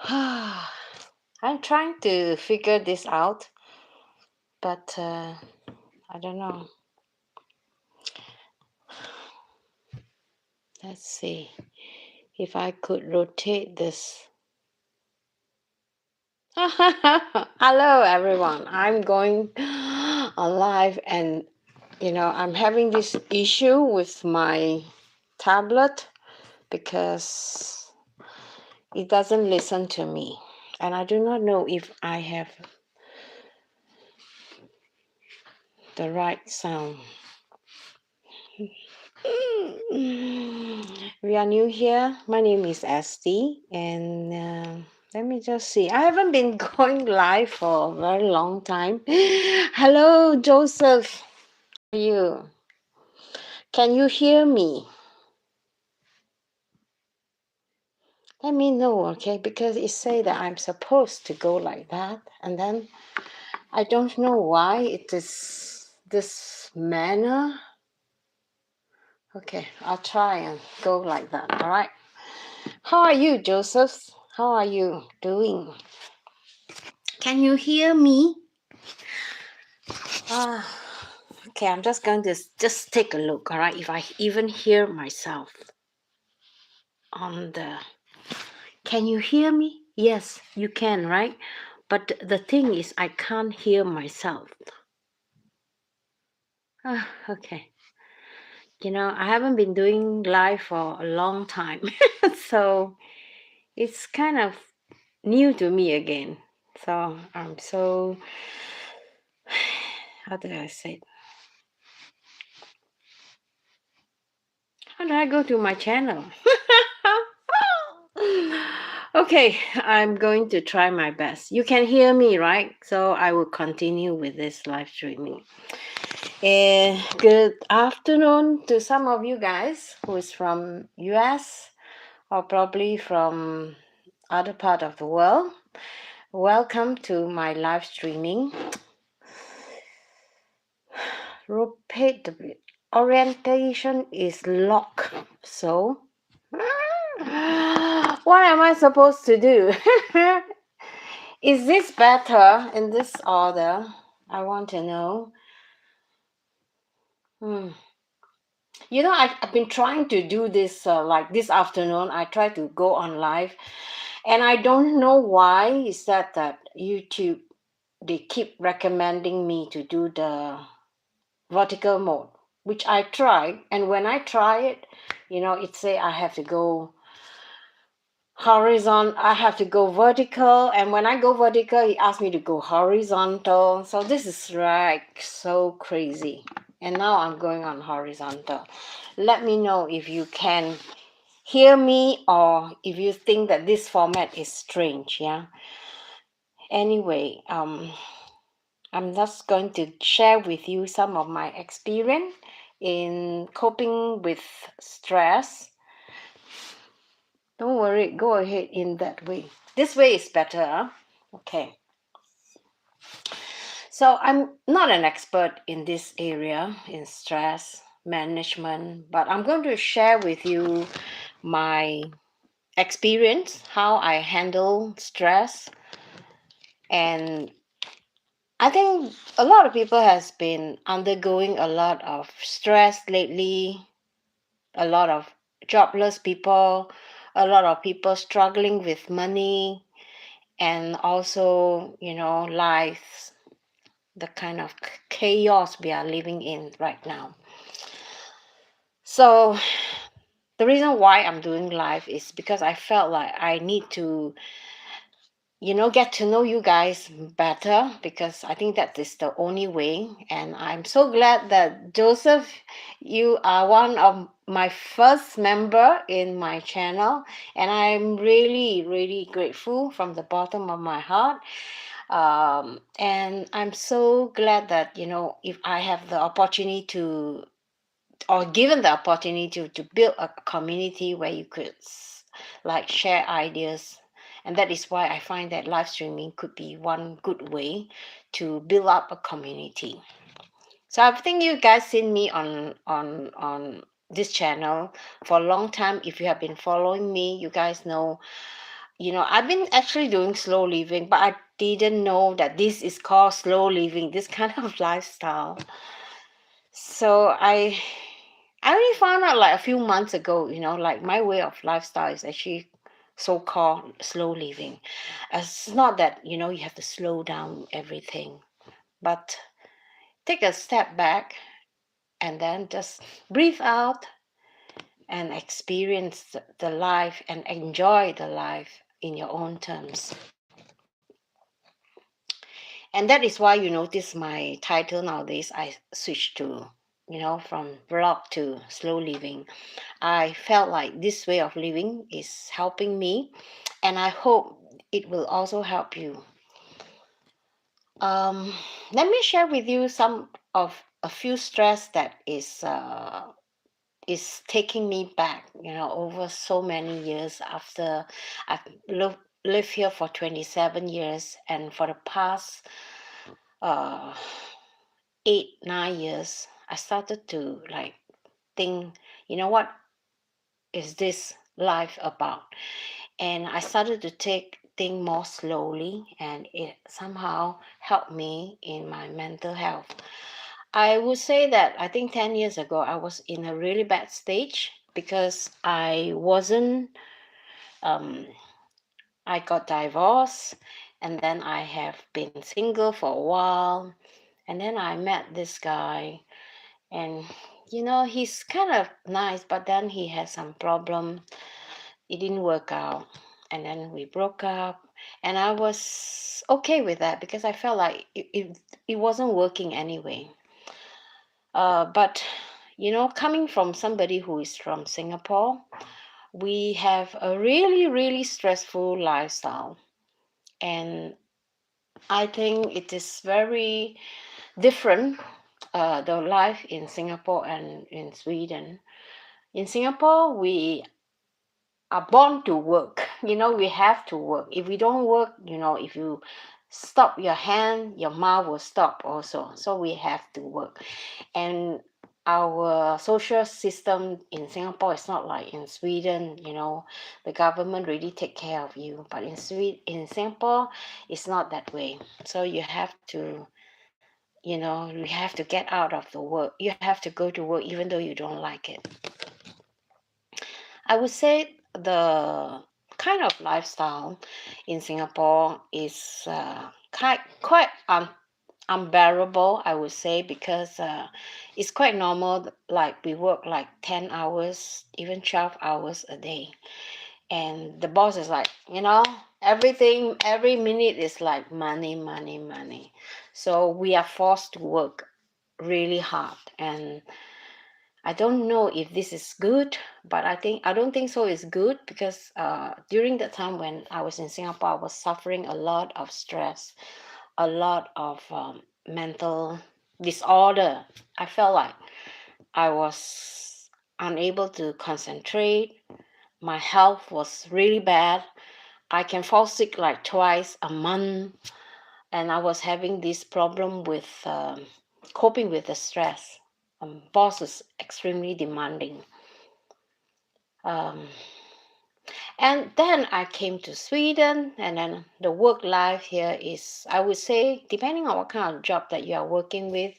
I'm trying to figure this out, but I don't know. Let's see if I could rotate this. Hello, everyone. I'm going on live, and I'm having this issue with my tablet because it doesn't listen to me, and I do not know if I have the right sound. We are new here. My name is Estee, and let me just see. I haven't been going live for a very long time. Hello, Joseph. How are you? Can you hear me? Let me know, okay? Because it say that I'm supposed to go like that, and then I don't know why it is this manner. Okay, I'll try and go like that. All right. How are you, Joseph? How are you doing? Can you hear me? Okay, I'm just going to just take a look, all right? If I even hear myself on the... Can you hear me? Yes, you can, right? But the thing is, I can't hear myself. Okay. I haven't been doing live for a long time. So it's kind of new to me again. So I'm so... How do I say it? How do I go to my channel? Okay, I'm going to try my best. You can hear me, right? So I will continue with this live streaming. Good afternoon to some of you guys who is from US or probably from other part of the world. Welcome to my live streaming. Rotate orientation is locked. So what am I supposed to do? Is this better in this order? I want to know. I've been trying to do this like this afternoon. I try to go on live, and I don't know why is that YouTube, they keep recommending me to do the vertical mode, which I tried, and when I try it, it say I have to go horizontal, I have to go vertical, and when I go vertical, he asked me to go horizontal. So this is like so crazy, and now I'm going on horizontal. Let me know if you can hear me or if you think that this format is strange. Anyway, I'm just going to share with you some of my experience in coping with stress. Don't worry, go ahead in that way. This way is better, huh? Okay. So I'm not an expert in this area, in stress management, but I'm going to share with you my experience, how I handle stress. And I think a lot of people has been undergoing a lot of stress lately, a lot of jobless people, a lot of people struggling with money, and also, life, the kind of chaos we are living in right now. So the reason why I'm doing live is because I felt like I need to get to know you guys better, because I think that is the only way. And I'm so glad that Joseph, you are one of my first member in my channel, and I'm really, really grateful from the bottom of my heart. And I'm so glad that if I have the opportunity to, or given the opportunity to build a community where you could like share ideas. And that is why I find that live streaming could be one good way to build up a community. So I think you guys seen me on this channel for a long time. If you have been following me, you guys know I've been actually doing slow living, but I didn't know that this is called slow living, this kind of lifestyle. So I only found out like a few months ago, like my way of lifestyle is actually so-called slow living. It's not that, you have to slow down everything, but take a step back and then just breathe out and experience the life and enjoy the life in your own terms. And that is why you notice my title nowadays, I switched to, from vlog to slow living. I felt like this way of living is helping me, and I hope it will also help you. Um, Let me share with you some of a few stress that is taking me back, over so many years after I've lived here for 27 years, and for the past uh 8 9 years I started to like think, what is this life about? And I started to take things more slowly, and it somehow helped me in my mental health. I would say that I think 10 years ago I was in a really bad stage because I got divorced, and then I have been single for a while, and then I met this guy, and he's kind of nice, but then he had some problem. It didn't work out, and then we broke up, and I was okay with that because I felt like it wasn't working anyway. But coming from somebody who is from Singapore, we have a really really stressful lifestyle, and I think it is very different, the life in Singapore and in Sweden. In Singapore, we are born to work. We have to work. If we don't work, if you stop your hand, your mouth will stop also. So we have to work. And our social system in Singapore is not like in Sweden. The government really take care of you. But in Singapore, it's not that way. So you have to get out of the work. You have to go to work even though you don't like it. I would say the kind of lifestyle in Singapore is quite unbearable, I would say, because it's quite normal. Like we work like 10 hours, even 12 hours a day. And the boss is like, everything, every minute is like money, money, money. So we are forced to work really hard. And I don't know if this is good, but I don't think so. It's good because during the time when I was in Singapore, I was suffering a lot of stress, a lot of mental disorder. I felt like I was unable to concentrate. My health was really bad. I can fall sick like twice a month, and I was having this problem with coping with the stress. Boss is extremely demanding. Um, and then I came to Sweden, and then the work life here is, I would say, depending on what kind of job that you are working with.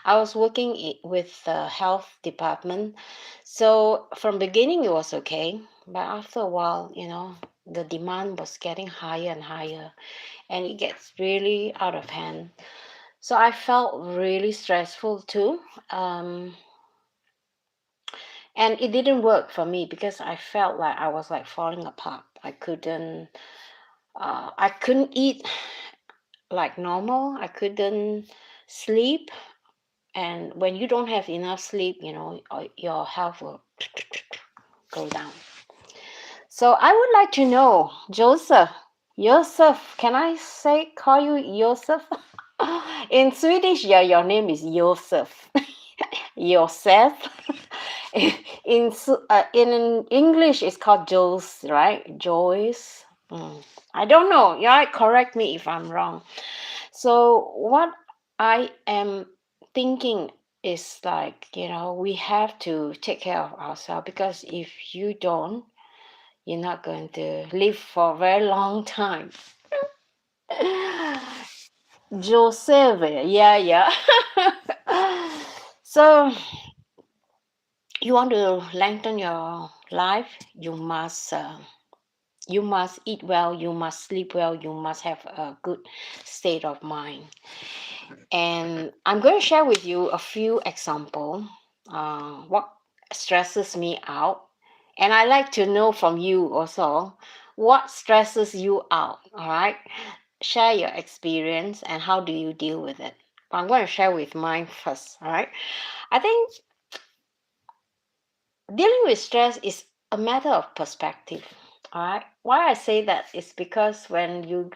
I was working with the health department, so from beginning it was okay, but after a while, the demand was getting higher and higher, and it gets really out of hand. So I felt really stressful too. And it didn't work for me because I felt like I was like falling apart. I couldn't eat like normal. I couldn't sleep, and when you don't have enough sleep, your health will go down. So I would like to know, Joseph, can I call you Joseph? In Swedish, yeah, your name is Joseph. Yourself. In English, it's called Joyce, right? Joyce. I don't know. Yeah, correct me if I'm wrong. So what I am thinking is like, we have to take care of ourselves, because if you don't, you're not going to live for a very long time. Joseph, yeah. So you want to lengthen your life, you must eat well, you must sleep well, you must have a good state of mind. And I'm going to share with you a few examples, what stresses me out. And I like to know from you also what stresses you out, all right? Share your experience and how do you deal with it. I'm going to share with mine first, all right? I think dealing with stress is a matter of perspective. All right. Why I say that is because when you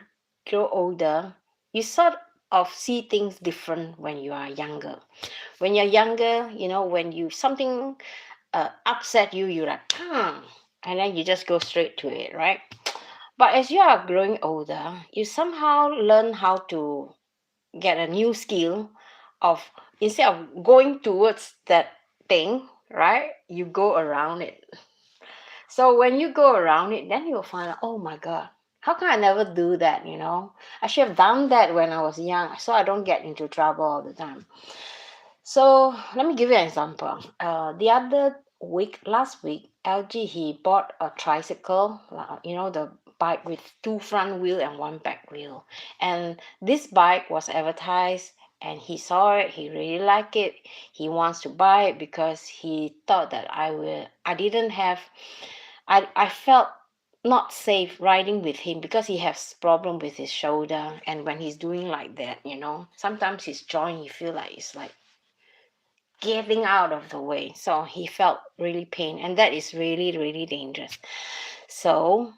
grow older, you sort of see things different when you are younger. When you're younger, when you something upset you, you're like, and then you just go straight to it, right? But as you are growing older, you somehow learn how to get a new skill of instead of going towards that thing, right? You go around it. So when you go around it, then you'll find out, oh my God, how can I never do that? I should have done that when I was young so I don't get into trouble all the time. So let me give you an example. The other week, last week, LG, he bought a tricycle, the bike with two front wheel and one back wheel. And this bike was advertised and he saw it, he really liked it. He wants to buy it because he thought that I felt not safe riding with him because he has problem with his shoulder, and when he's doing like that, sometimes his joint you feel like it's like getting out of the way. So he felt really pain, and that is really, really dangerous. So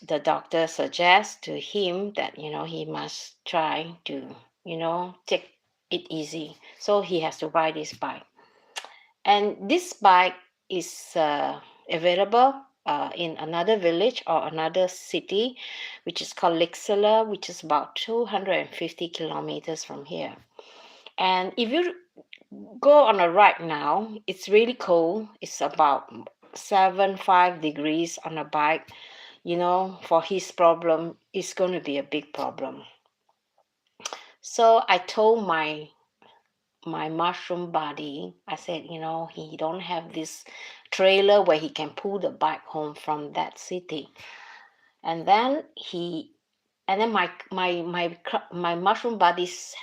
the doctor suggests to him that he must try to take it easy. So he has to buy this bike, and this bike is available in another village or another city, which is called Lixela, which is about 250 kilometers from here. And if you go on a ride now, it's really cold. It's about 75 degrees on a bike. For his problem, it's going to be a big problem. So I told my mushroom buddy, I said, he don't have this trailer where he can pull the bike home from that city. And then my mushroom buddies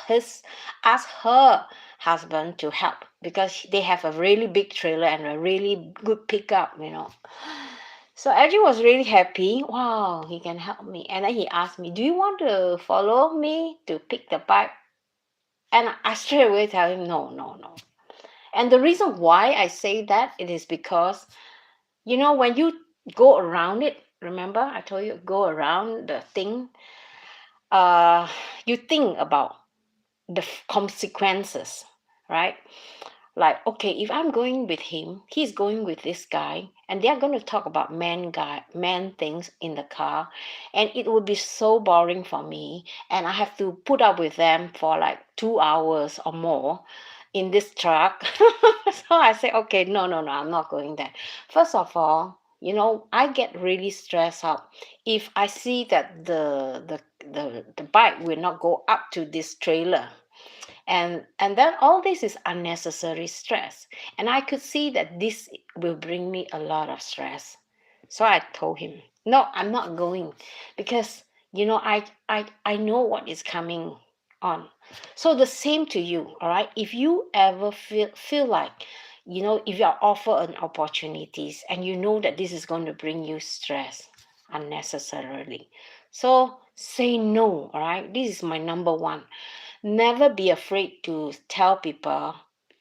his asked her husband to help because they have a really big trailer and a really good pickup. So Edgy was really happy. Wow, he can help me. And then he asked me, do you want to follow me to pick the bike? And I straight away tell him, no, no, no. And the reason why I say that, it is because, when you go around it, remember I told you, go around the thing, you think about the consequences, right? Like, okay, if I'm going with him, he's going with this guy, and they're going to talk about man things in the car, and it would be so boring for me, and I have to put up with them for like 2 hours or more in this truck. So I say, okay, no, I'm not going there. First of all, I get really stressed out if I see that the bike will not go up to this trailer, and then all this is unnecessary stress, and I could see that this will bring me a lot of stress. So I told him, no, I'm not going, because I know what is coming on. So the same to you, all right? If you ever feel like, if you are offered an opportunities and you know that this is going to bring you stress unnecessarily, so say no. All right, this is my number one. Never be afraid to tell people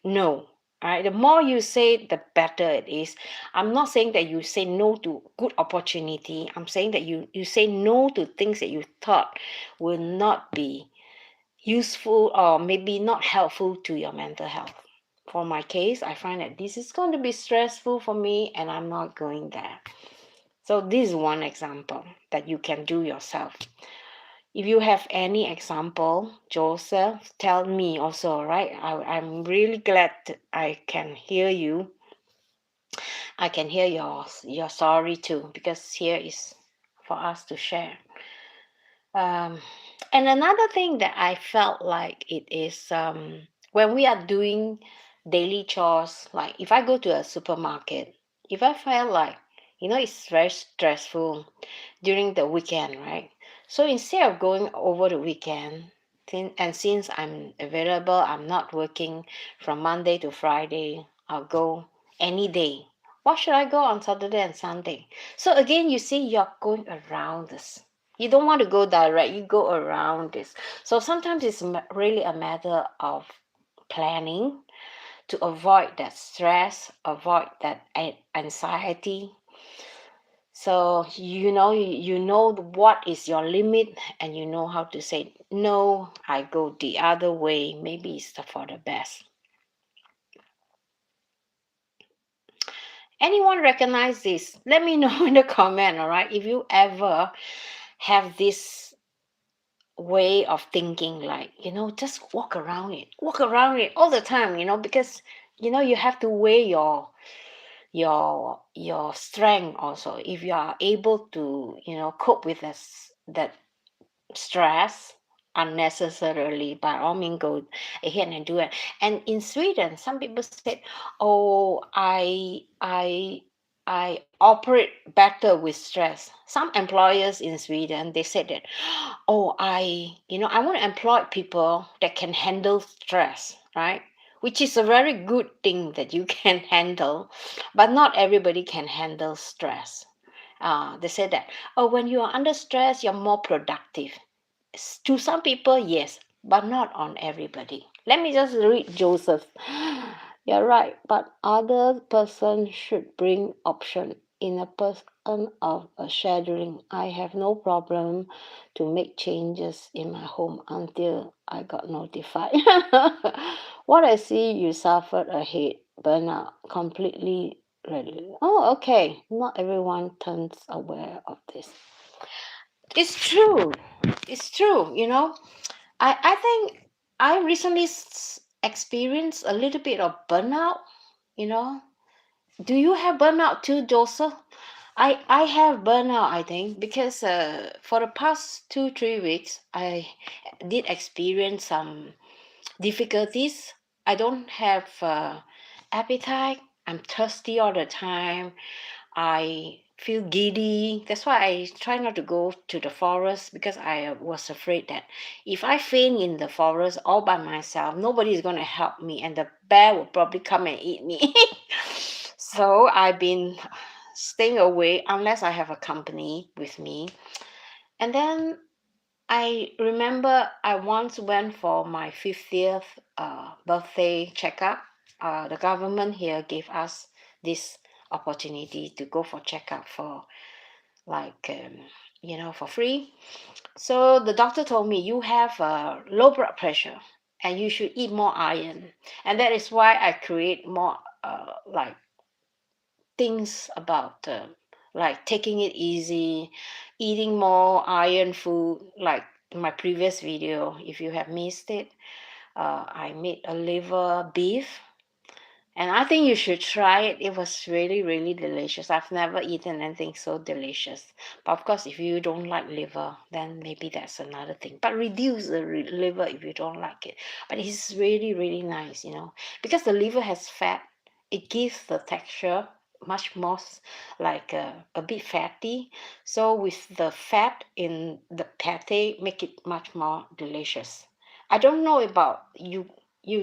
no. All right, the more you say, the better it is. I'm not saying that you say no to good opportunity. I'm saying that you say no to things that you thought will not be useful or maybe not helpful to your mental health. For my case, I find that this is going to be stressful for me and I'm not going there. So this is one example that you can do yourself. If you have any example, Joseph, tell me also, right? I'm really glad I can hear you. I can hear your story too, because here is for us to share. Um, and another thing that I felt like it is, when we are doing daily chores, like if I go to a supermarket, if I feel like, it's very stressful during the weekend, right? So instead of going over the weekend, since I'm available, I'm not working from Monday to Friday, I'll go any day. Why should I go on Saturday and Sunday? So again, you see, you're going around this. You don't want to go direct, you go around this. So sometimes it's really a matter of planning to avoid that stress, avoid that anxiety. So you know what is your limit, and you know how to say no. I go the other way. Maybe it's for the best. Anyone recognize this? Let me know in the comment. All right, if you ever have this way of thinking, like, just walk around it all the time, because you have to weigh your strength also. If you are able to cope with that stress unnecessarily, by all means go ahead and do it. And in Sweden, some people said, oh, I operate better with stress. Some employers in Sweden, they said that, oh, I want to employ people that can handle stress, right? Which is a very good thing that you can handle, but not everybody can handle stress. They said that, oh, when you are under stress, you're more productive. To some people, yes, but not on everybody. Let me just read Joseph. You're right, but other person should bring option in a person of a scheduling. I have no problem to make changes in my home until I got notified. What I see, you suffered a head burnout completely ready. Oh, okay. Not everyone turns aware of this. It's true. It's true. I think I recently experienced a little bit of burnout. You know, do you have burnout too, Joseph? I have burnout, I think, because for the past 2-3 weeks I did experience some difficulties. I don't have appetite. I'm thirsty all the time. I feel giddy. That's why I try not to go to the forest, because I was afraid that if I faint in the forest all by myself, nobody is going to help me, and the bear will probably come and eat me. So I've been staying away unless I have a company with me. And then I remember I once went for my 50th birthday checkup. The government here gave us this opportunity to go for checkup for, like, for free. So the doctor told me, you have low blood pressure and you should eat more iron. And that is why I create more like things about like taking it easy, eating more iron food. Like my previous video, if you have missed it, I made a liver beef, and I think you should try it. It was really, really delicious. I've never eaten anything so delicious. But of course, if you don't like liver, then maybe that's another thing. But reduce the liver if you don't like it. But it's really, really nice, because the liver has fat. It gives the texture much more like a bit fatty. So with the fat in the pate, make it much more delicious. I don't know about you,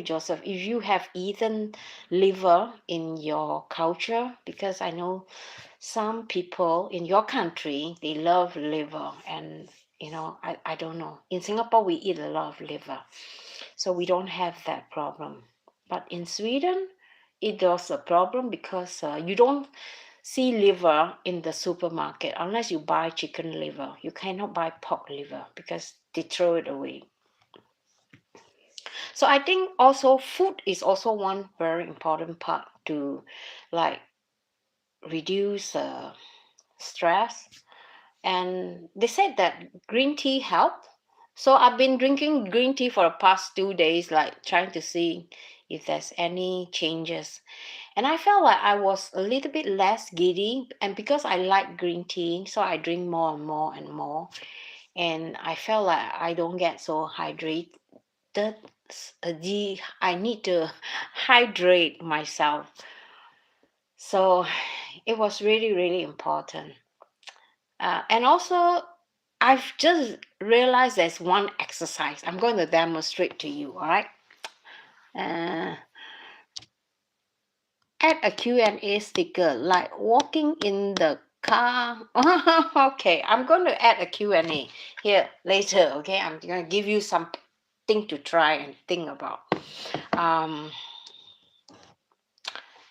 Joseph, if you have eaten liver in your culture, because I know some people in your country, they love liver. And I don't know, in Singapore we eat a lot of liver, so we don't have that problem. But in Sweden it was a problem, because you don't see liver in the supermarket unless you buy chicken liver. You cannot buy pork liver because they throw it away. So I think also food is also one very important part to, like, reduce stress. And they said that green tea helped. So I've been drinking green tea for the past 2 days, like trying to see if there's any changes. And I felt like I was a little bit less giddy. And because I like green tea, so I drink more and more and more. And I felt like I don't get so hydrated. I need to hydrate myself. So it was really, really important. And also, I've just realized there's one exercise I'm going to demonstrate to you, all right? Uh, add a Q&A sticker, like walking in the car. Okay, I'm going to add a Q&A here later, okay? I'm going to give you something to try and think about.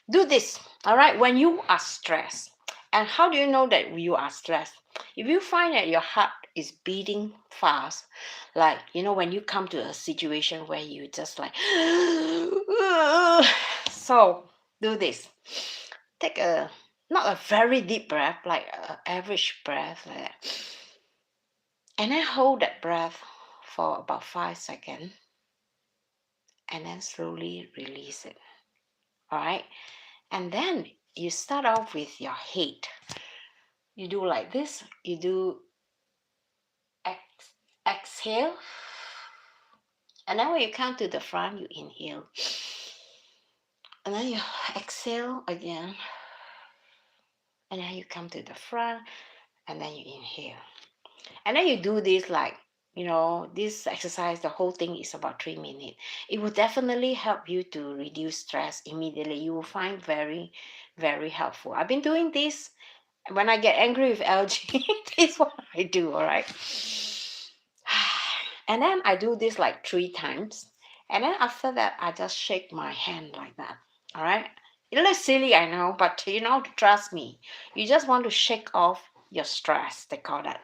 Do this, all right, when you are stressed. And how do you know that you are stressed? If you find that your heart is beating fast, like, when you come to a situation where you just like, so do this. Take not a very deep breath, like an average breath, like that. And then hold that breath for about 5 seconds. And then slowly release it. All right. And then you start off with your head. You do like this. You do exhale. And then when you come to the front, you inhale. And then you exhale again. And then you come to the front. And then you inhale. And then you do this like, this exercise, the whole thing is about 3 minutes. It will definitely help you to reduce stress immediately. You will find very, very helpful. I've been doing this. When I get angry with LG, this is what I do, all right? And then I do this like 3 times. And then after that, I just shake my hand like that, all right? It looks silly, I know, but trust me. You just want to shake off your stress, they call that.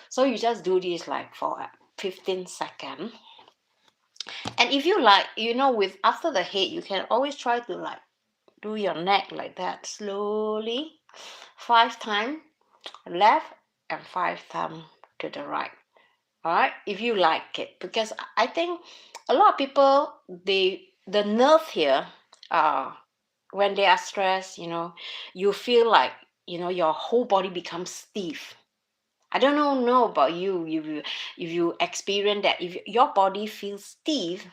So you just do this like for 15 seconds. And if you like, with after the head, you can always try to like do your neck like that slowly 5 times left and 5 times to the right. All right, if you like it, because I think a lot of people, the nerve here, when they are stressed, you feel like, your whole body becomes stiff. I don't know about you. If you experience that, if your body feels stiff,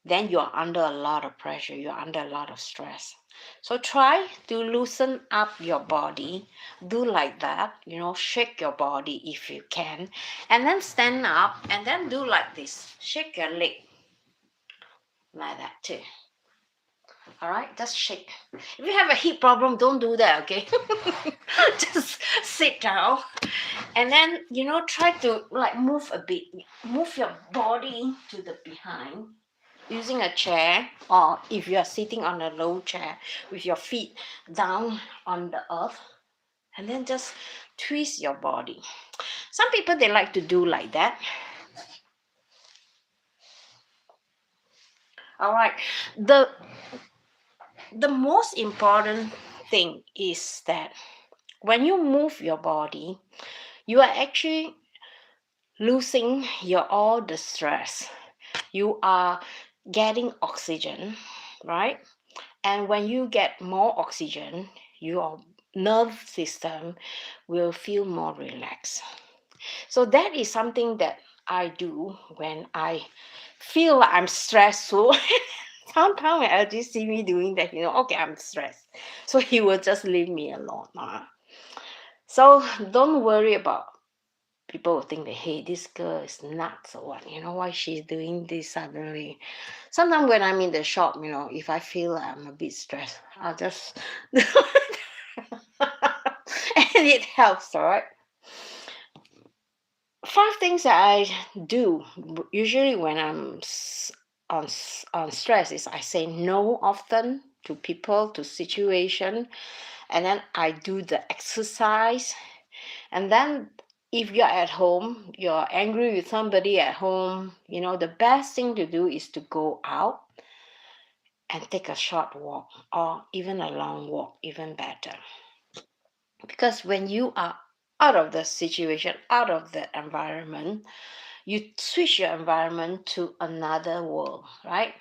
then you're under a lot of pressure, you're under a lot of stress. So try to loosen up your body. Do like that, shake your body if you can. And then stand up and then do like this. Shake your leg like that too. All right, just shake. If you have a hip problem, don't do that, okay? Just sit down and then, try to like move a bit. Move your body to the behind using a chair, or if you are sitting on a low chair with your feet down on the earth, and then just twist your body. Some people, they like to do like that. All right, the most important thing is that when you move your body, you are actually losing all the stress. You are getting oxygen, right? And when you get more oxygen, your nerve system will feel more relaxed. So that is something that I do when I feel like I'm stressful. Sometimes when LG see me doing that, okay, I'm stressed. So he will just leave me alone. So don't worry about people will think that, hey, this girl is nuts or what, why she's doing this suddenly. Sometimes when I'm in the shop, if I feel like I'm a bit stressed, I'll just and it helps, all right? 5 things that I do usually when I'm on stress is I say no often to people, to situation, and then I do the exercise. And then if you're at home, you're angry with somebody at home, the best thing to do is to go out and take a short walk, or even a long walk, even better. Because when you are out of the situation, out of the environment, you switch your environment to another world, right?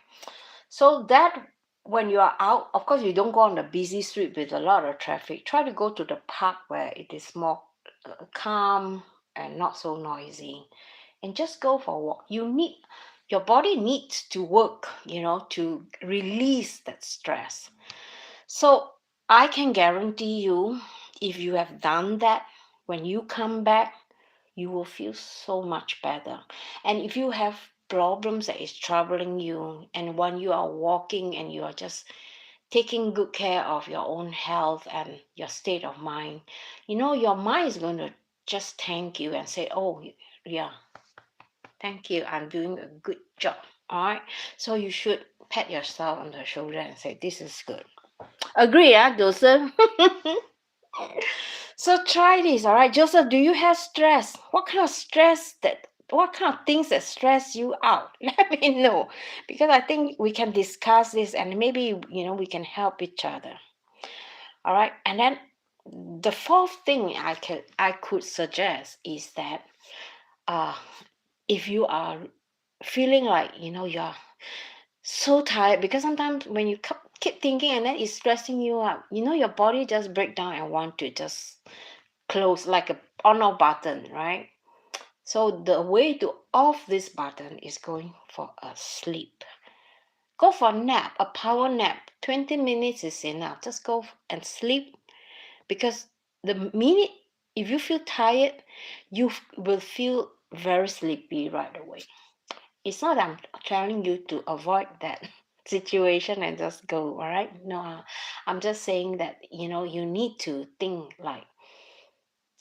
So that when you are out, of course, you don't go on the busy street with a lot of traffic. Try to go to the park where it is more calm and not so noisy, and just go for a walk. Your body needs to work, to release that stress. So I can guarantee you, if you have done that, when you come back, you will feel so much better. And if you have problems that is troubling you, and when you are walking and you are just taking good care of your own health and your state of mind, your mind is going to just thank you and say, oh, yeah, thank you, I'm doing a good job. All right. So you should pat yourself on the shoulder and say, this is good. Agree, Joseph? So try this, all right? Joseph, do you have stress? What kind of things that stress you out? Let me know. Because I think we can discuss this and maybe, we can help each other. All right. And then the fourth thing I could suggest is that if you are feeling like, you're so tired, because sometimes when you keep thinking and then it's stressing you out, your body just break down and want to just close like a on off button, right? So the way to off this button is going for a sleep. Go for a nap, a power nap. 20 minutes is enough. Just go and sleep, because the minute if you feel tired, you will feel very sleepy right away. It's not that I'm telling you to avoid that situation and just go, all right? No, I'm just saying that, you need to think like,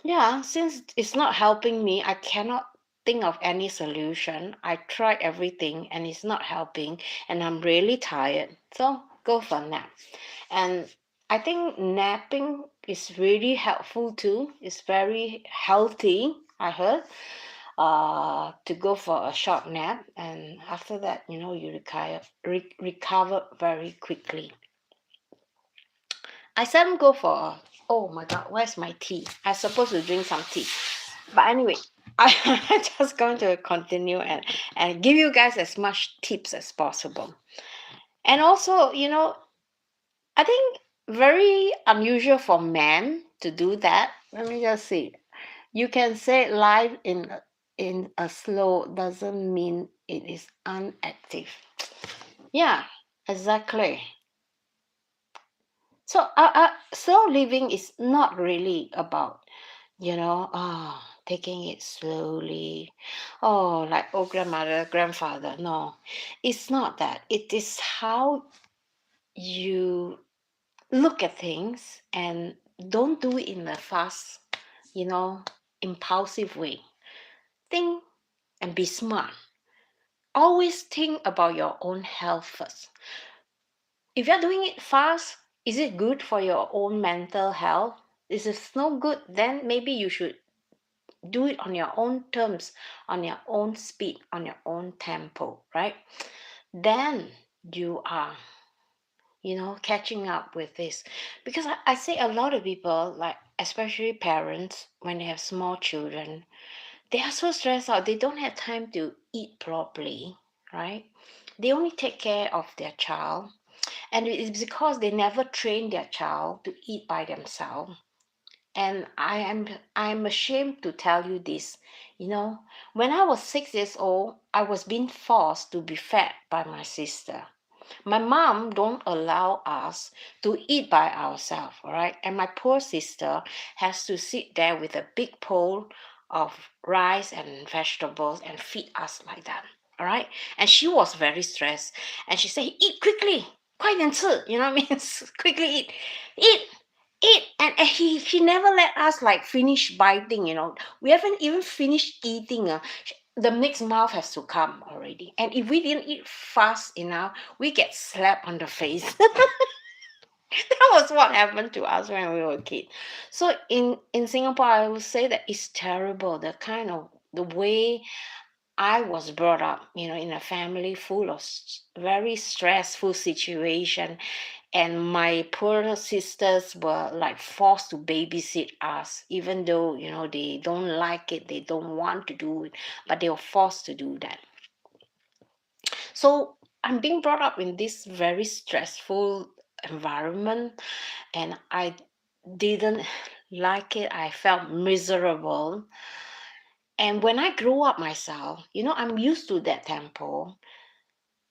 yeah, since it's not helping me, I cannot think of any solution. I tried everything and it's not helping, and I'm really tired. So go for a nap. And I think napping is really helpful too. It's very healthy, I heard. To go for a short nap, and after that, you recover very quickly. I seldom go for. Oh my God, where's my tea? I'm supposed to drink some tea. But anyway, I'm just going to continue and give you guys as much tips as possible. And also, I think very unusual for men to do that. Let me just see. You can say life in a slow doesn't mean it is unactive. Yeah, exactly. So slow living is not really about, taking it slowly. Oh, like old grandmother, grandfather. No, it's not that. It is how you look at things and don't do it in a fast, impulsive way. Think and be smart. Always think about your own health first. If you're doing it fast, is it good for your own mental health? If it's no good, then maybe you should do it on your own terms, on your own speed, on your own tempo, right? Then you are, catching up with this. Because I say a lot of people, like especially parents, when they have small children, they are so stressed out. They don't have time to eat properly, right? They only take care of their child. And it's because they never train their child to eat by themselves. And I'm ashamed to tell you this. When I was 6 years old, I was being forced to be fed by my sister. My mom don't allow us to eat by ourselves, all right? And my poor sister has to sit there with a big bowl of rice and vegetables and feed us like that, all right? And she was very stressed. And she said, eat quickly, 快点吃, you know what I mean? Quickly eat, and she never let us like finish biting. We haven't even finished eating. The next mouth has to come already, and if we didn't eat fast enough, we get slapped on the face. That was what happened to us when we were kids. So in Singapore, I would say that it's terrible, the way I was brought up, in a family full of very stressful situation, and my poor sisters were like forced to babysit us, even though they don't like it, they don't want to do it, but they were forced to do that. So I'm being brought up in this very stressful environment, and I didn't like it. I felt miserable. And when I grew up myself, I'm used to that tempo.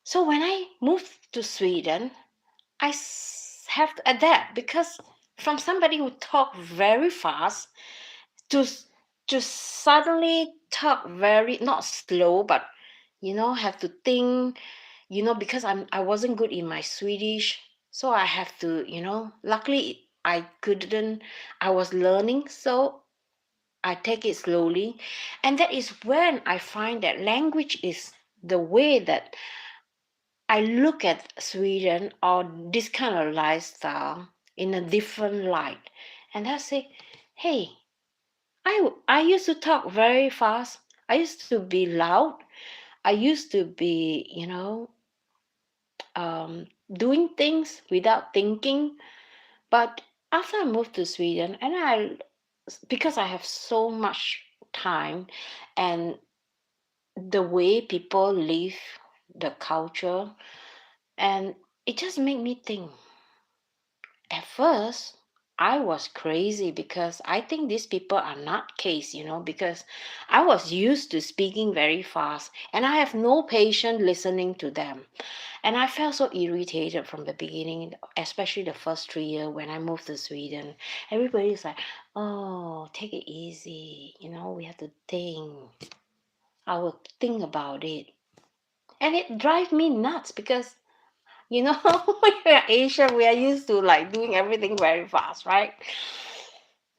So when I moved to Sweden, have to adapt, because from somebody who talk very fast to to suddenly talk very not slow, but have to think, because I wasn't good in my Swedish, so I have to, luckily I was learning, so I take it slowly. And that is when I find that language is the way that I look at Sweden or this kind of lifestyle in a different light. And I say, hey, I used to talk very fast. I used to be loud. I used to be, doing things without thinking. But after I moved to Sweden, because I have so much time, and the way people live, the culture, and it just made me think. At first, I was crazy because I think these people are not case, because I was used to speaking very fast and I have no patience listening to them. And I felt so irritated from the beginning, especially the first 3 years when I moved to Sweden. Everybody's like, oh, take it easy. We have to think. I will think about it. And it drives me nuts because, when we're Asian, we are used to like doing everything very fast, right?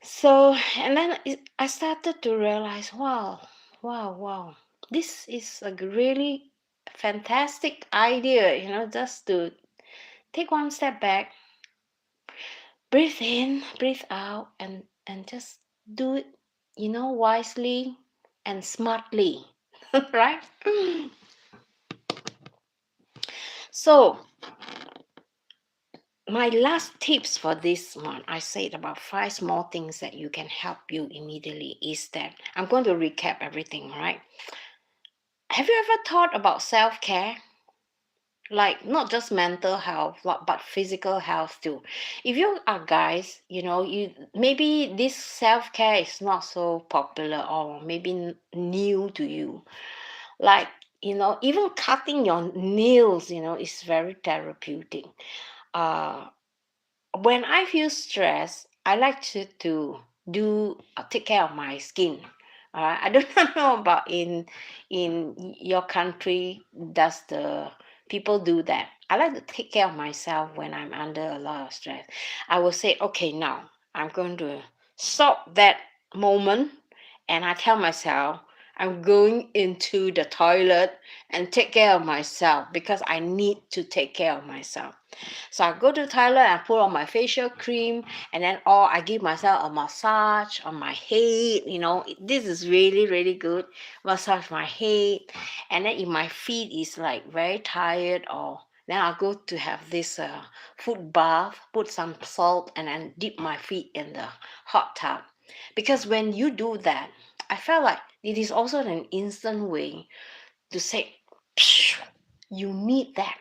So, and then I started to realize, wow, wow, wow, this is a really fantastic idea, just to take one step back, breathe in, breathe out, and just do it, wisely and smartly, right? So, my last tips for this month, I said about 5 small things that you can help you immediately, is that I'm going to recap everything, right? Have you ever thought about self-care? Like not just mental health, but physical health too. If you are guys, you maybe this self-care is not so popular or maybe new to you. Like, even cutting your nails, is very therapeutic. Uh when I feel stressed, I like to do take care of my skin. I don't know about in your country. Does the people do that? I like to take care of myself when I'm under a lot of stress. I will say, okay, now I'm going to stop that moment, and I tell myself I'm going into the toilet and take care of myself because I need to take care of myself. So I go to Thailand and put on my facial cream, and then I give myself a massage on my head. This is really really good. Massage my head, and then if my feet is like very tired, or then I go to have this foot bath, put some salt, and then dip my feet in the hot tub. Because when you do that, I felt like it is also an instant way to say, you need that.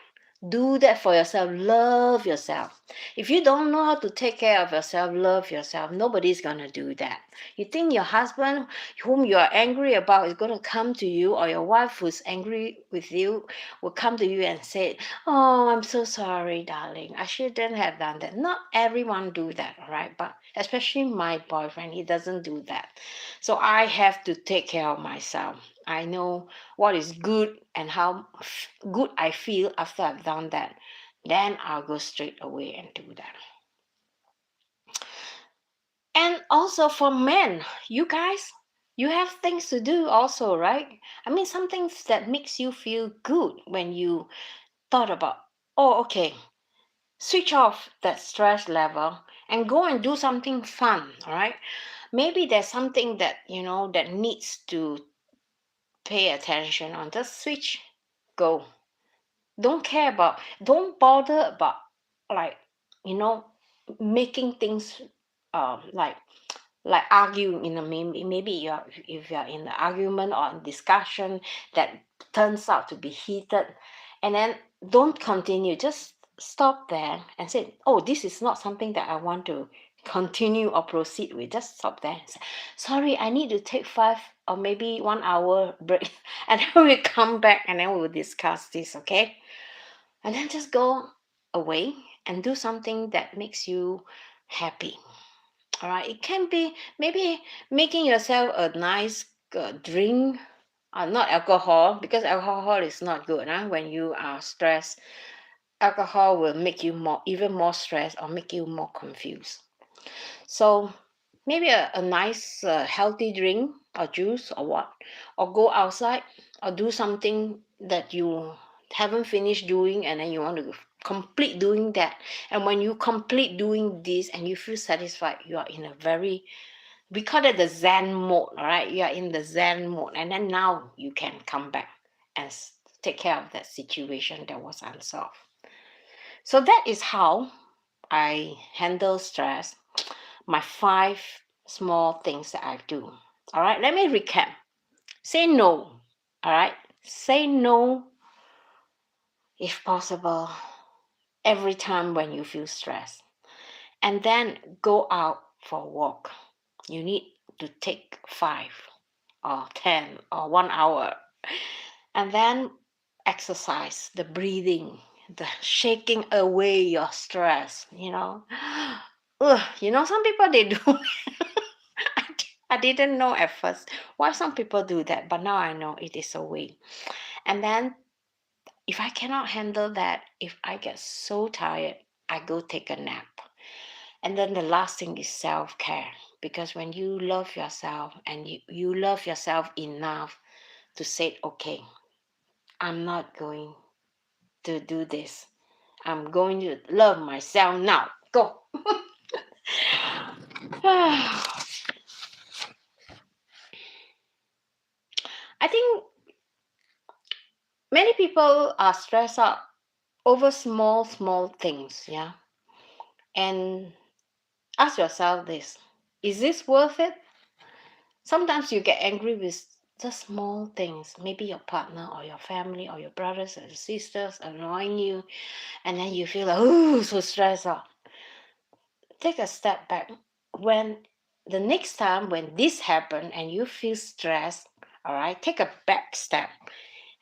Do that for yourself. Love yourself. If you don't know how to take care of yourself, love yourself, nobody's going to do that. You think your husband, whom you are angry about, is going to come to you, or your wife who's angry with you will come to you and say, oh, I'm so sorry, darling. I shouldn't have done that. Not everyone do that, all right? But especially my boyfriend, he doesn't do that. So I have to take care of myself. I know what is good and how good I feel after I've done that. Then I'll go straight away and do that. And also for men, you guys, you have things to do also, right? I mean, some things that makes you feel good when you thought about, oh, okay, switch off that stress level and go and do something fun, all right? Maybe there's something that, that needs to pay attention on. Just switch, go. Don't bother about, like, you know making things like argue in a, maybe you're if you're in an argument or a discussion that turns out to be heated, And then don't continue, just stop there and say, oh, this is not something that I want to continue or proceed with. Just stop there and say, sorry, I need to take 5 or maybe 1 hour break, and then we come back and then we'll discuss this, okay? And then just go away and do something that makes you happy. All right, it can be maybe making yourself a nice drink, not alcohol, because alcohol is not good. When you are stressed, alcohol will make you even more stressed or make you more confused. So maybe a nice healthy drink or juice or what, or go outside or do something that you haven't finished doing and then you want to complete doing that. And when you complete doing this and you feel satisfied, you are in a very, we call it the Zen mode. All right, you are in the Zen mode, and then now you can come back and take care of that situation that was unsolved. So that is how I handle stress. My 5 small things that I do. All right, let me recap. Say no. All right, say no if possible every time when you feel stressed. And then go out for a walk. You need to take 5 or 10 or 1 hour. And then exercise, the breathing, the shaking away your stress, some people they do. I didn't know at first why some people do that, but now I know it is a way. And then if I cannot handle that, if I get so tired, I go take a nap. And then the last thing is self-care, because when you love yourself and you love yourself enough to say, okay, I'm not going to do this. I'm going to love myself now. Go. I think many people are stressed out over small things, yeah. And ask yourself this: is this worth it? Sometimes you get angry with just small things, maybe your partner or your family or your brothers and sisters annoying you, and then you feel like, oh, so stressed out. Take a step back. When the next time when this happens and you feel stressed, all right, take a back step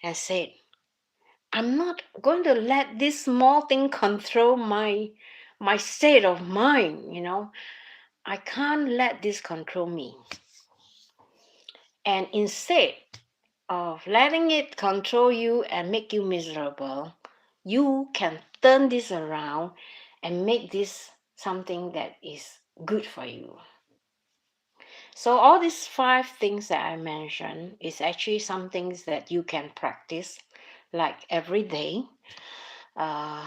and say, I'm not going to let this small thing control my state of mind. I can't let this control me. And instead of letting it control you and make you miserable, you can turn this around and make this something that is good for you. So all these 5 things that I mentioned is actually some things that you can practice like every day. Uh,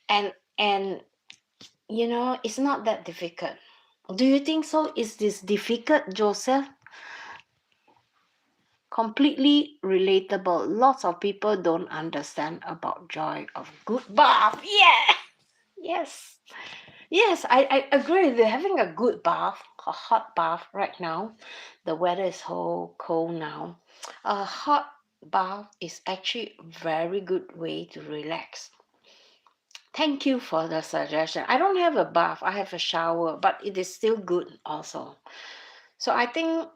and it's not that difficult. Do you think so? Is this difficult, Joseph? Completely relatable. Lots of people don't understand about joy of good bath. Yeah. Yes, I agree with you. Having a good bath, a hot bath right now. The weather is so cold now. A hot bath is actually a very good way to relax. Thank you for the suggestion. I don't have a bath, I have a shower, but it is still good also. So I think,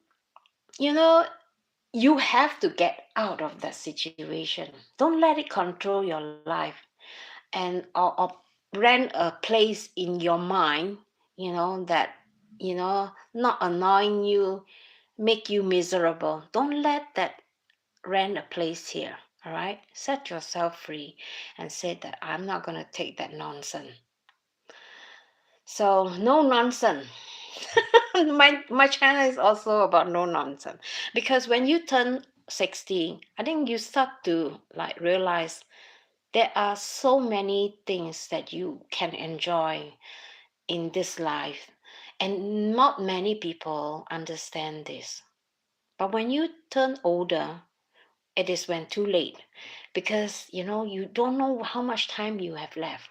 you have to get out of that situation. Don't let it control your life and or rent a place in your mind, that, not annoying you, make you miserable. Don't let that rent a place here. All right, set yourself free and say that I'm not going to take that nonsense. So no nonsense. my channel is also about no nonsense, because when you turn 60, I think you start to like realize there are so many things that you can enjoy in this life, and not many people understand this. But when you turn older, it is when too late, because you don't know how much time you have left.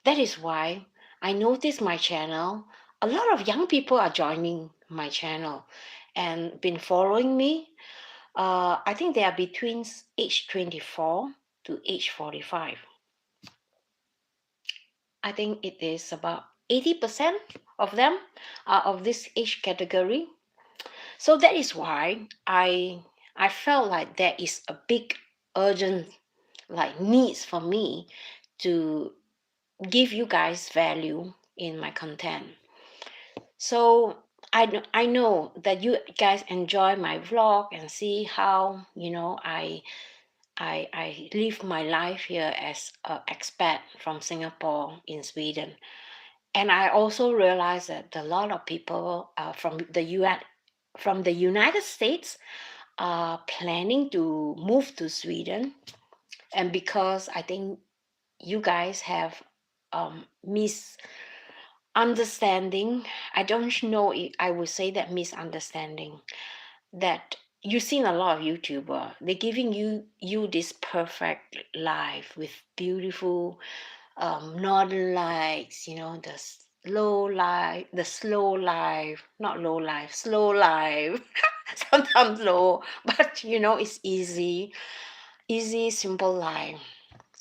That is why I notice my channel, a lot of young people are joining my channel and been following me. I think they are between age 24 to age 45. I think it is about 80% of them are of this age category. So that is why I felt like there is a big urgent like needs for me to give you guys value in my content. So I know that you guys enjoy my vlog and see how I live my life here as an expat from Singapore in Sweden. And I also realized that a lot of people from the US, from the United States, are planning to move to Sweden. And because I think you guys have misunderstanding, I don't know if I would say that misunderstanding, that you've seen a lot of YouTuber, they're giving you this perfect life with beautiful northern lights, the slow life, not low life, slow life. Sometimes low, but it's easy, simple life.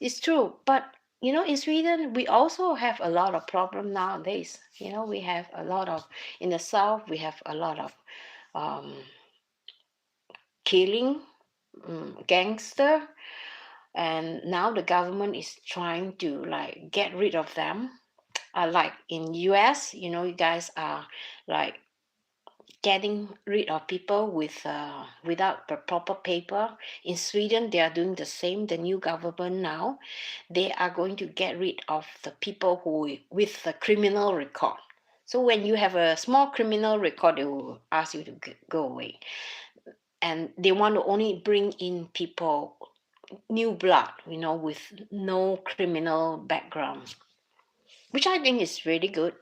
It's true, but in Sweden we also have a lot of problem nowadays. We have a lot of, in the south we have a lot of um, killing, gangster, and now the government is trying to like get rid of them. Like in US, you guys are like getting rid of people without the proper paper. In Sweden, they are doing the same. The new government now, they are going to get rid of the people who with the criminal record. So when you have a small criminal record, they will ask you to go away, and they want to only bring in people, new blood, with no criminal background, which I think is really good.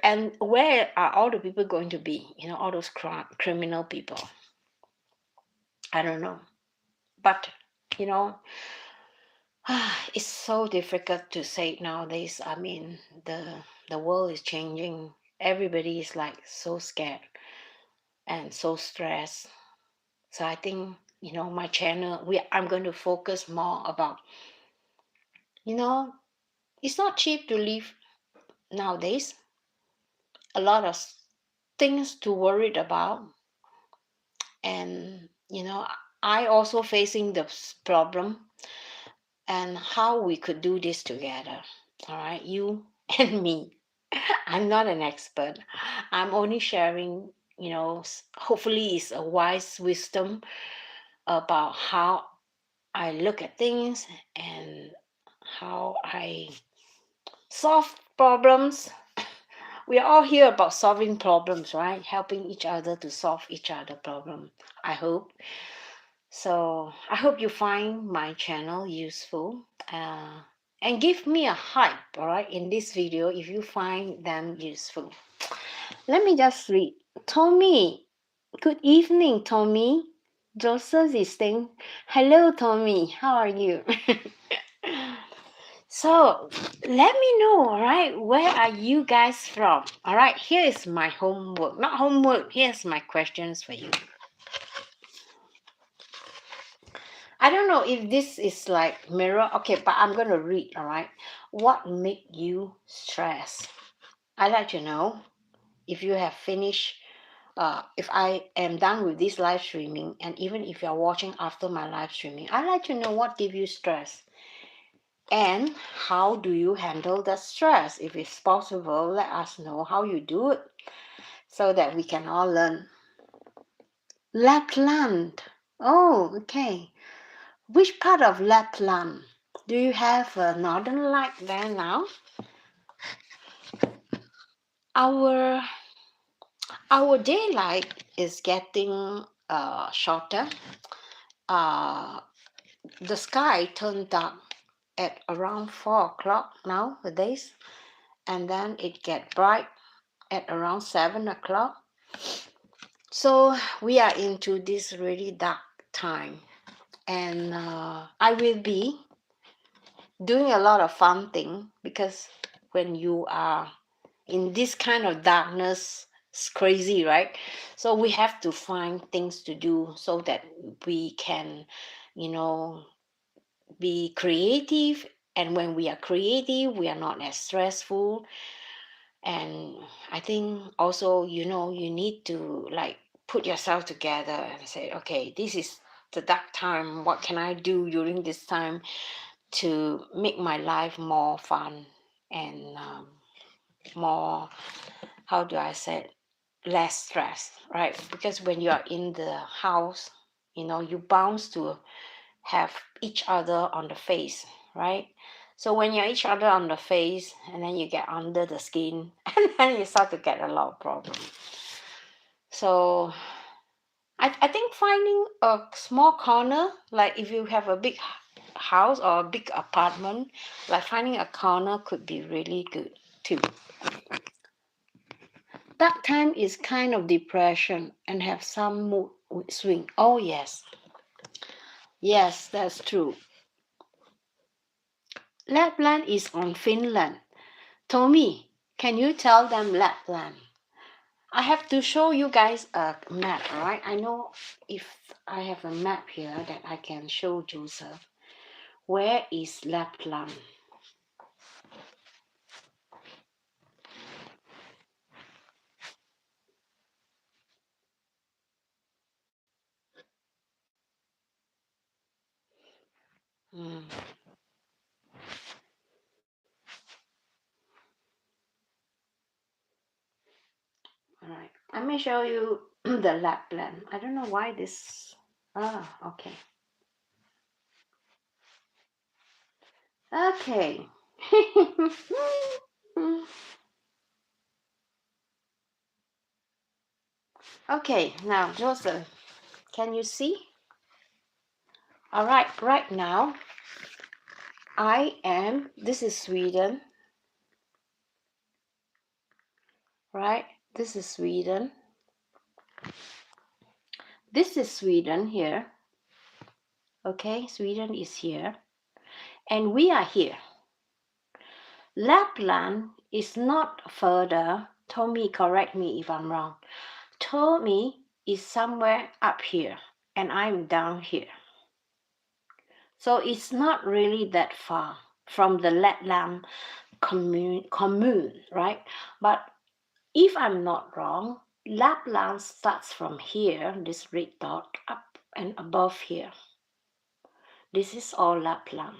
And where are all the people going to be? All those criminal people. I don't know. But, you know, it's so difficult to say nowadays. I mean, the world is changing. Everybody is like so scared and so stressed. So I think, my channel, I'm going to focus more about, you know, it's not cheap to live nowadays. A lot of things to worry about. And I also facing the problem, and how we could do this together. All right, you and me. I'm not an expert. I'm only sharing, hopefully it's a wise wisdom about how I look at things and how I solve problems. We are all here about solving problems, right? Helping each other to solve each other problem, I hope. So I hope you find my channel useful, and give me a hype, all right, in this video if you find them useful. Let me just read. Tommy, good evening, Tommy. Joseph is saying, hello, Tommy. How are you? So let me know, all right, where are you guys from? All right, here is my homework. Not homework, here's my questions for you. I don't know if this is like mirror. Okay, but I'm going to read, all right? What make you stress? I'd like to know if you have finished, if I am done with this live streaming, and even if you're watching after my live streaming, I'd like to know what gives you stress. And how do you handle the stress? If it's possible, let us know how you do it so that we can all learn. Lapland. Oh, okay. Which part of Lapland? Do you have a northern light there now? Our daylight is getting shorter. The sky turned dark at around 4 o'clock nowadays, and then it get bright at around 7 o'clock. So we are into this really dark time, and I will be doing a lot of fun thing, because when you are in this kind of darkness, It's crazy, right? So we have to find things to do so that we can, you know, be creative. And when we are creative, we are not as stressful. And I think also, you need to like put yourself together and say, okay, this is the dark time. What can I do during this time to make my life more fun and more, how do I say it, less stress, right? Because when you are in the house, you bounce to have each other on the face, right? So when you're each other on the face and then you get under the skin and then you start to get a lot of problems. So I think finding a small corner, like if you have a big house or a big apartment, like finding a corner could be really good too. That time is kind of depression and have some mood swing. Oh yes, yes, that's true. Lapland is on Finland. Tommy, can you tell them Lapland? I have to show you guys a map, right? I know if I have a map here that I can show Joseph. Where is Lapland? Hmm. All right. Let me show you the Lapland. I don't know why this. Ah, okay. Okay. Okay, now Joseph, can you see? All right, right now this is Sweden, right? This is Sweden. This is Sweden here. Okay, Sweden is here. And we are here. Lapland is not further. Tommy, correct me if I'm wrong. Tommy is somewhere up here, and I'm down here. So it's not really that far from the Lapland commune, right? But if I'm not wrong, Lapland starts from here, this red dot, up and above here. This is all Lapland.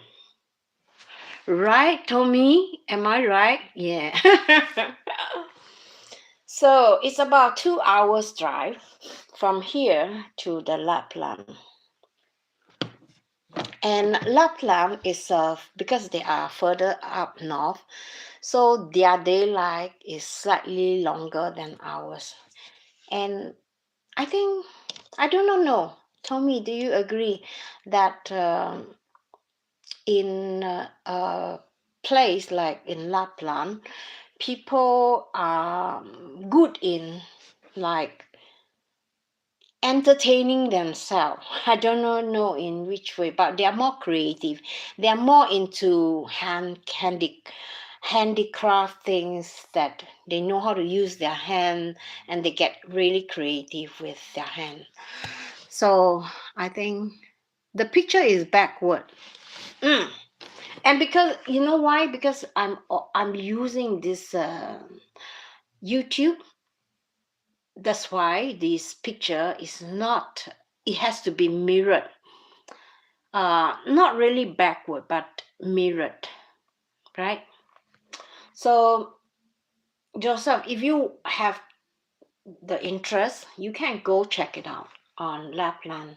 Right, Tommy? Am I right? Yeah. So it's about 2 hours drive from here to the Lapland. And Lapland is because they are further up north, so their daylight is slightly longer than ours. And I think, I don't know, Tommy, do you agree that in a place like in Lapland, people are good in like entertaining themselves? I don't know in which way, but they are more creative. They are more into handicraft things, that they know how to use their hand, and they get really creative with their hand. So I think the picture is backward. And because you know why? Because I'm using this YouTube. That's why this picture is not. It has to be mirrored. Not really backward, but mirrored, right? So Joseph, if you have the interest, you can go check it out on Lapland.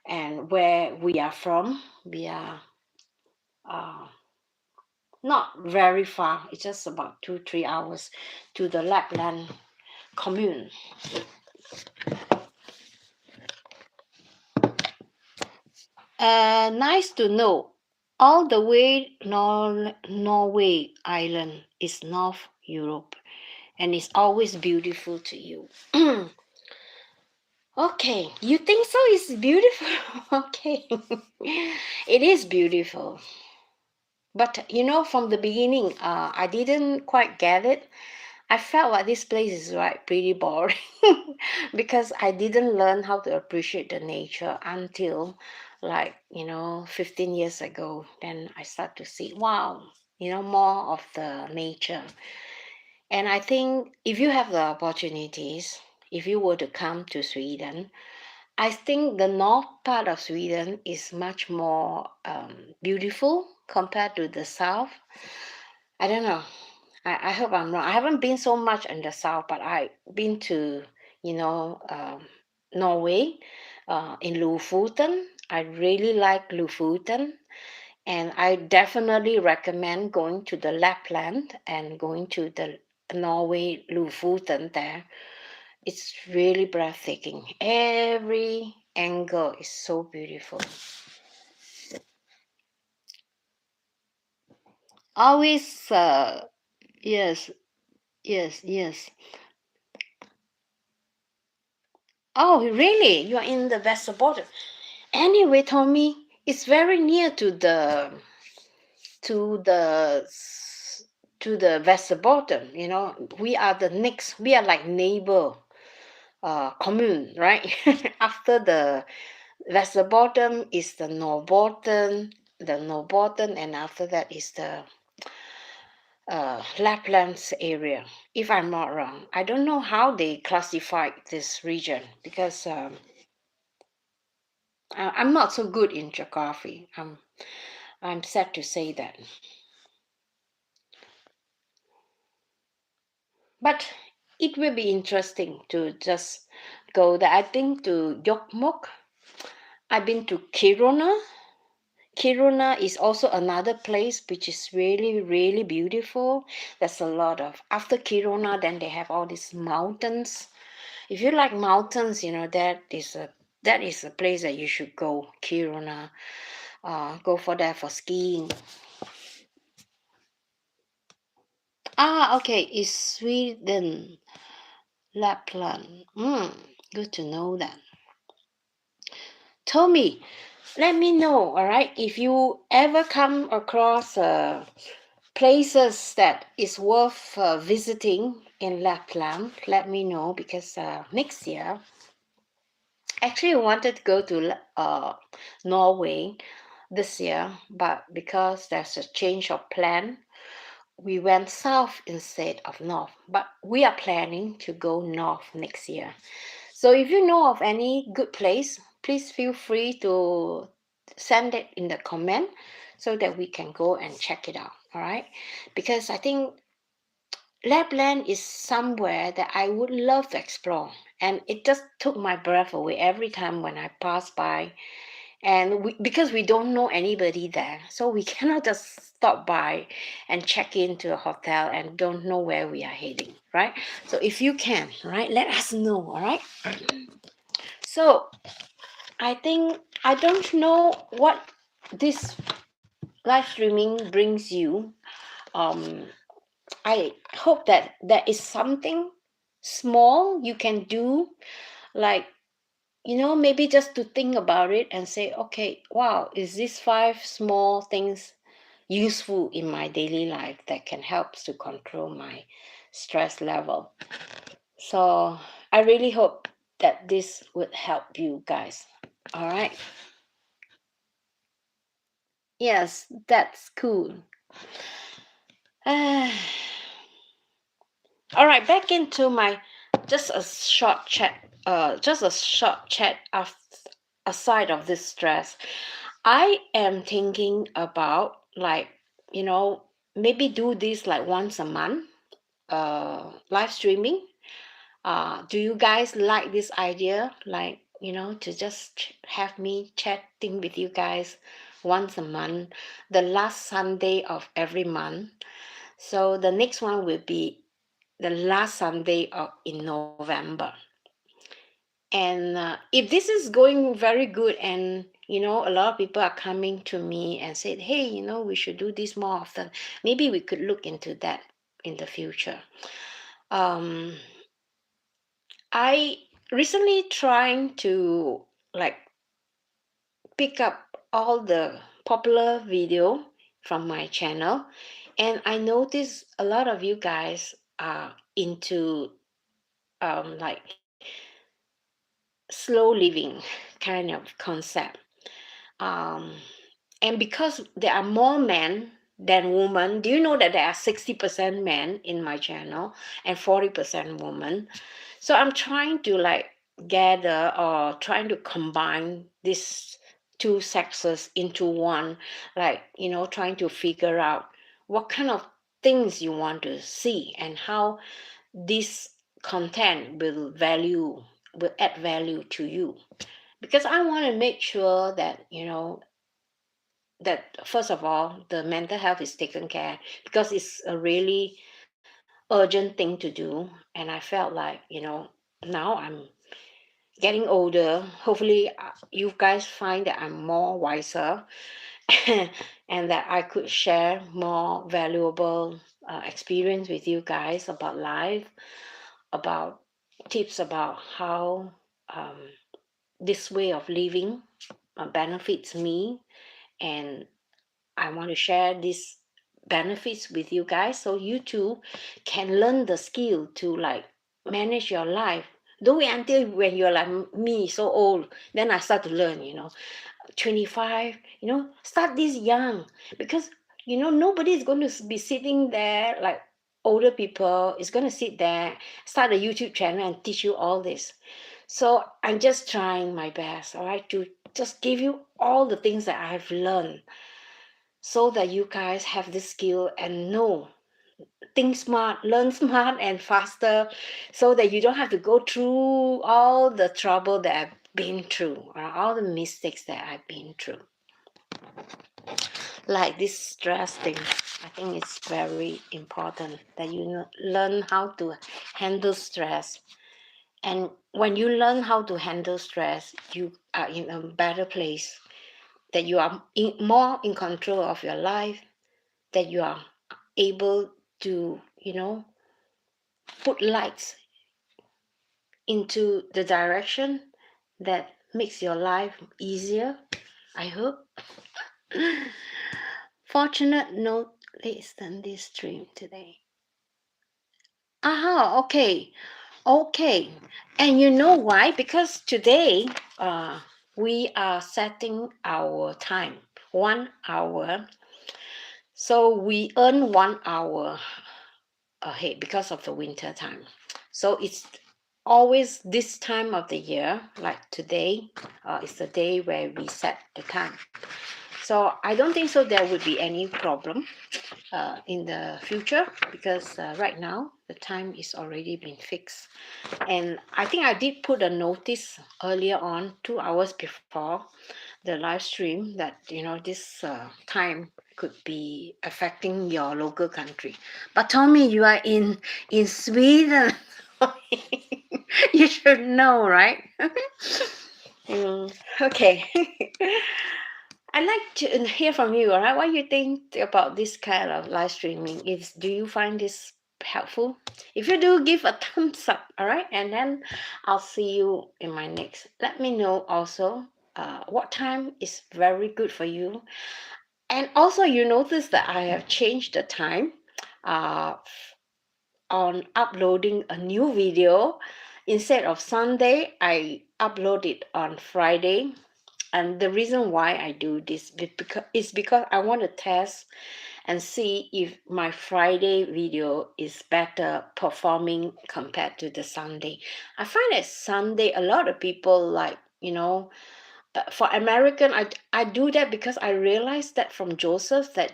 And where we are from, we are not very far. It's just about 2-3 hours to the Lapland commune. Nice to know. All the way Norway island is North Europe, and it's always beautiful to you. Okay, you think so? It's beautiful. Okay, it is beautiful. But from the beginning, I didn't quite get it. I felt like this place is like pretty boring because I didn't learn how to appreciate the nature until like 15 years ago. Then I start to see, wow, more of the nature. And I think if you have the opportunities, if you were to come to Sweden, I think the north part of Sweden is much more beautiful compared to the south. I don't know. I hope I'm wrong. I haven't been so much in the south, but I've been to, you know, um, Norway, in Lofoten. I really like Lofoten, and I definitely recommend going to the Lapland and going to the Norway Lofoten there. It's really breathtaking. Every angle is so beautiful. Always, yes, yes, yes. Oh, really? You are in the Westerborder. Anyway, Tommy, it's very near to the to the Westerborder. We are the next. We are like neighbor, commune, right? After the Westerborder is the Norrbotten, and after that is the Lapland's area. If I'm not wrong, I don't know how they classified this region because I'm not so good in geography. I'm sad to say that. But it will be interesting to just go there. I've been to Jokmok. I've been to Kiruna. Kiruna is also another place which is really, really beautiful. There's a lot of, after Kiruna, then they have all these mountains. If you like mountains, that is a place that you should go. Kiruna, go for that for skiing. Okay, it's Sweden, Lapland. Good to know that. Tommy, let me know, all right, if you ever come across places that is worth visiting in Lapland. Let me know because next year, actually, I wanted to go to Norway this year, but because there's a change of plan, we went south instead of north. But we are planning to go north next year. So if you know of any good place, please feel free to send it in the comment so that we can go and check it out. All right, because I think Lapland is somewhere that I would love to explore, and it just took my breath away every time when I pass by. And because we don't know anybody there, so we cannot just stop by and check into a hotel and don't know where we are heading, right? So if you can, right, let us know, all right? So I think I don't know what this live streaming brings you. Um, I hope that there is something small you can do, like, maybe just to think about it and say, okay, wow, is these five small things useful in my daily life that can help to control my stress level? So I really hope that this would help you guys. All right. Yes, that's cool. All right, back into my just a short chat. Just a short chat aside of this stress. I am thinking about, like, maybe do this like once a month, live streaming. Do you guys like this idea? Like, to just have me chatting with you guys once a month, the last Sunday of every month. So the next one will be the last Sunday in November. And if this is going very good, and a lot of people are coming to me and said, hey, we should do this more often, maybe we could look into that in the future. I recently trying to, like, pick up all the popular video from my channel, and I notice a lot of you guys are into like slow living kind of concept. Um, and because there are more men than women, do you know that there are 60% men in my channel and 40% women? So I'm trying to like gather or trying to combine these two sexes into one, like, trying to figure out what kind of things you want to see and how this content will add value to you, because I want to make sure that that first of all the mental health is taken care, because it's a really urgent thing to do. And I felt like now I'm getting older. Hopefully you guys find that I'm more wiser and that I could share more valuable experience with you guys about life, about tips about how um, this way of living benefits me. And I want to share these benefits with you guys so you too can learn the skill to like manage your life. Don't wait until when you're like me, so old, then I start to learn, 25, start this young, because nobody is going to be sitting there like older people is going to sit there, start a YouTube channel and teach you all this. So I'm just trying my best, all right, to just give you all the things that I've learned so that you guys have this skill and know, think smart, learn smart and faster, so that you don't have to go through all the trouble that I've been through or all the mistakes that I've been through. Like this stress thing, I think it's very important that learn how to handle stress. And when you learn how to handle stress, you are in a better place, that you are more in control of your life, that you are able to put lights into the direction that makes your life easier, I hope. Fortunate note less than this stream today. Aha, okay. And you know why? Because today we are setting our time 1 hour, so we earn 1 hour ahead because of the winter time. So it's always this time of the year, like today, is the day where we set the time. So I don't think so there would be any problem in the future, because right now the time is already been fixed. And I think I did put a notice earlier on, 2 hours before the live stream, that this time could be affecting your local country. But Tommy, you are in Sweden. You should know, right? Okay. I'd like to hear from you, all right? What you think about this kind of live streaming? Do you find this helpful? If you do, give a thumbs up, all right? And then I'll see you in my next. Let me know also what time is very good for you. And also, you notice that I have changed the time uh, on uploading a new video. Instead of Sunday, I upload it on Friday. And the reason why I do this is because I want to test and see if my Friday video is better performing compared to the Sunday. I find that Sunday, a lot of people like, for American, I do that because I realized that from Joseph that,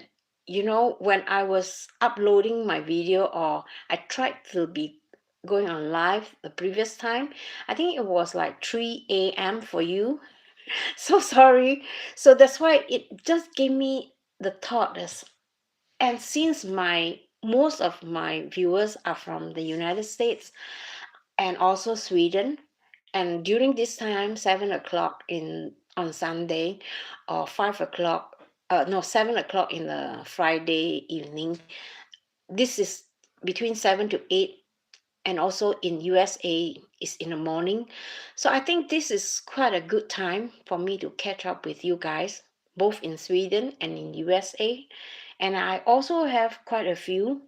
when I was uploading my video, or I tried to be going on live the previous time, I think it was like 3 a.m. for you. So sorry. So that's why it just gave me the thought as, and since my most of my viewers are from the United States and also Sweden, and during this time 7 o'clock in on Sunday, or 5 o'clock, no, 7 o'clock in the Friday evening, this is between 7 to 8, and also in USA is in the morning. So I think this is quite a good time for me to catch up with you guys, both in Sweden and in USA. And I also have quite a few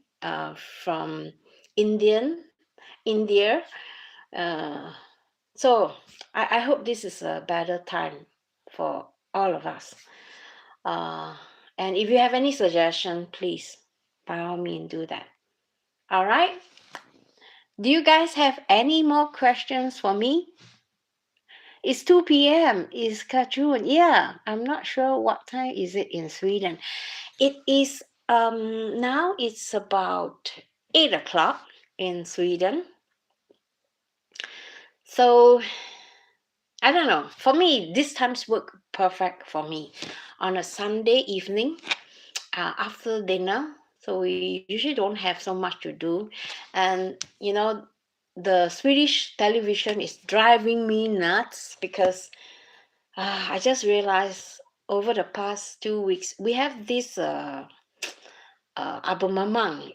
from India. Uh, so I hope this is a better time for all of us. Uh, and if you have any suggestion, please, by all means, do that. All right. Do you guys have any more questions for me? It's 2 p.m. It's Kajun. Yeah, I'm not sure what time is it in Sweden. It is now it's about 8 o'clock in Sweden. So I don't know. For me, this times work perfect for me. On a Sunday evening, after dinner, so we usually don't have so much to do, and the Swedish television is driving me nuts because I just realized over the past 2 weeks we have this abumamang,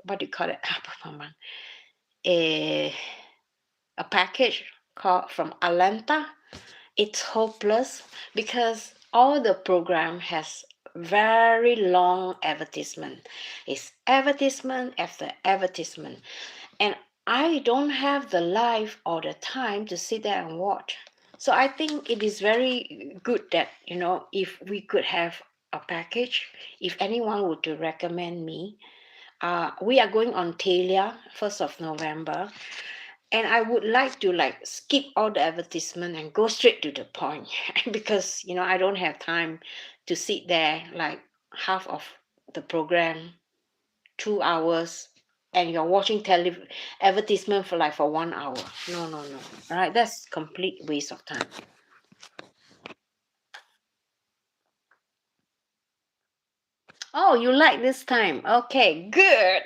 what do you call it? Abumamang, a a package called from Atlanta. It's hopeless because all the program has very long advertisement. It's advertisement after advertisement, and I don't have the life or the time to sit there and watch. So I think it is very good that if we could have a package, if anyone would to recommend me. We are going on Talia 1st of November, and I would like to skip all the advertisement and go straight to the point because I don't have time to sit there like half of the program, 2 hours, and you're watching advertisement for 1 hour. No, no, no. All right, that's complete waste of time. Oh, you like this time? Okay, good.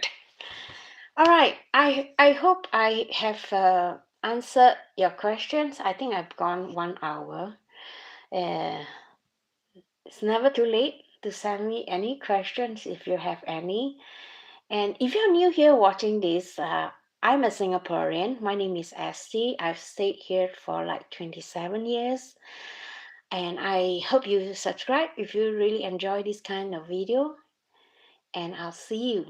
All right. I hope I have answered your questions. I think I've gone 1 hour. Uh, it's never too late to send me any questions if you have any. And if you're new here watching this, I'm a Singaporean. My name is Estee. I've stayed here for like 27 years. And I hope you subscribe if you really enjoy this kind of video. And I'll see you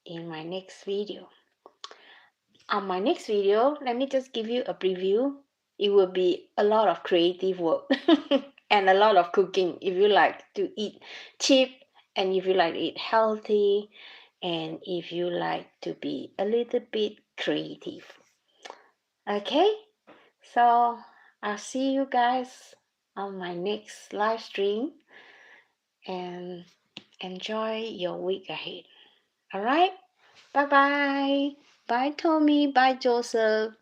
in my next video. On my next video, let me just give you a preview. It will be a lot of creative work and a lot of cooking if you like to eat cheap, and if you like to eat healthy, and if you like to be a little bit creative. Okay, so I'll see you guys on my next live stream, and enjoy your week ahead. All right, bye bye. Bye, Tommy. Bye, Joseph.